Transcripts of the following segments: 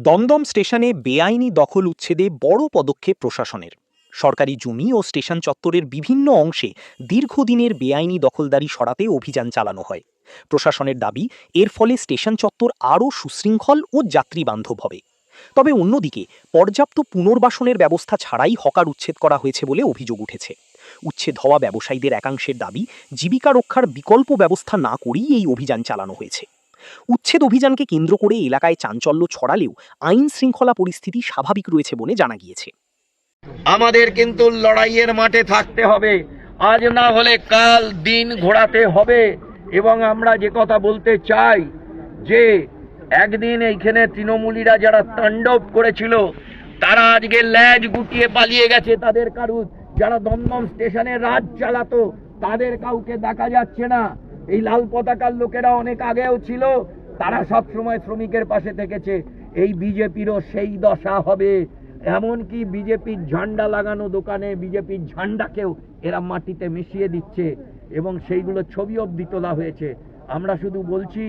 দমদম স্টেশনে বেআইনি দখল উচ্ছেদে বড় পদক্ষেপ প্রশাসনের। সরকারি জমি ও স্টেশন চত্বরের বিভিন্ন অংশে দীর্ঘদিনের বেআইনি দখলদারি সরাতে অভিযান চালানো হয়। প্রশাসনের দাবি, এর ফলে স্টেশন চত্বর আরও সুশৃঙ্খল ও যাত্রীবান্ধব হবে। তবে অন্যদিকে পর্যাপ্ত পুনর্বাসনের ব্যবস্থা ছাড়াই হকার উচ্ছেদ করা হয়েছে বলে অভিযোগ উঠেছে। উচ্ছেদ হওয়া ব্যবসায়ীদের একাংশের দাবি, জীবিকা রক্ষার বিকল্প ব্যবস্থা না করেই এই অভিযান চালানো হয়েছে। উচ্ছেদ অভিযানকে কেন্দ্র করে এলাকায় চাঞ্চল্য ছড়ালেও আইন শৃঙ্খলা পরিস্থিতি স্বাভাবিক রয়েছে বলে জানা গিয়েছে। আমাদের কিন্তু লড়াইয়ের মাঠে থাকতে হবে, আজ না হলে কাল দিন ঘোরাতে হবে। এবং আমরা যে কথা বলতে চাই যে একদিন এইখানে তৃণমূলীরা যারা তাণ্ডব করেছিল তারা আজকে ল্যাজ গুটিয়ে পালিয়ে গেছে। তাদের কারুর যারা দমদম স্টেশনে রাজ চালাতো তাদের কাউকে দেখা যাচ্ছে না। এই লাল পতাকার লোকেরা অনেক আগেও ছিল, তারা সব সময় শ্রমিকের পাশে থেকেছে। এই বিজেপিরও সেই দশা হবে। এমনকি বিজেপির ঝান্ডা লাগানো দোকানে বিজেপির ঝান্ডাকেও এরা মাটিতে মিশিয়ে দিচ্ছে এবং সেইগুলো ছবি অবধি তোলা হয়েছে। আমরা শুধু বলছি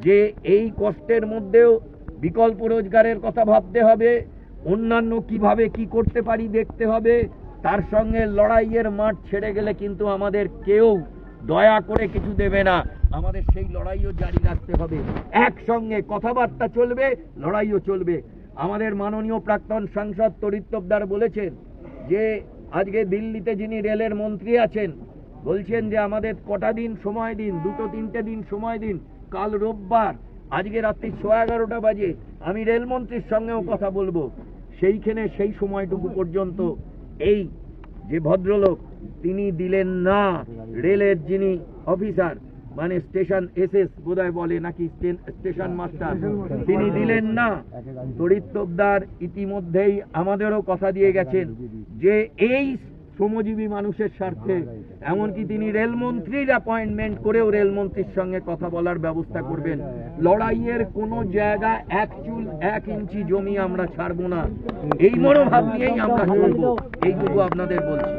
যে এই কষ্টের মধ্যেও বিকল্প রোজগারের কথা ভাবতে হবে, অন্যান্য কিভাবে কি করতে পারি দেখতে হবে। তার সঙ্গে লড়াইয়ের মাঠ ছেড়ে গেলে কিন্তু আমাদের কেউ দয়া করে কিছু দেবে না, আমাদের সেই লড়াইও জারি রাখতে হবে। একসঙ্গে কথাবার্তা চলবে, লড়াইও চলবে। আমাদের মাননীয় প্রাক্তন সাংসদ তড়িৎ তোপদার বলেছেন যে আজকে দিল্লিতে যিনি রেলের মন্ত্রী আছেন বলছেন যে আমাদের কটা দিন সময় দিন, 2-3টে দিন সময় দিন। কাল রোববার, আজকে রাত্রি 11:30 বাজে আমি রেলমন্ত্রীর সঙ্গেও কথা বলবো। সেইখানে সেই সময়টুকু পর্যন্ত এই যে ভদ্রলোক তিনি দিলেন না, রেলের যিনি অফিসার মানে স্টেশন এসএস বোধহয় বলে নাকি স্টেশন মাস্টার, তিনি দিলেন না। তড়িৎ তোপদার ইতিমধ্যেই আমাদেরও কথা দিয়ে গেছেন যে এই শ্রমজীবী মানুষের স্বার্থে এমনকি তিনি রেলমন্ত্রীর অ্যাপয়েন্টমেন্ট করেও রেলমন্ত্রীর সঙ্গে কথা বলার ব্যবস্থা করবেন। লড়াইয়ের কোনো জায়গা 1 চুল 1 ইঞ্চি জমি আমরা ছাড়বো না, এই মনোভাব নিয়েই আমরা চলবো। এইটুকু আপনাদের বলছি।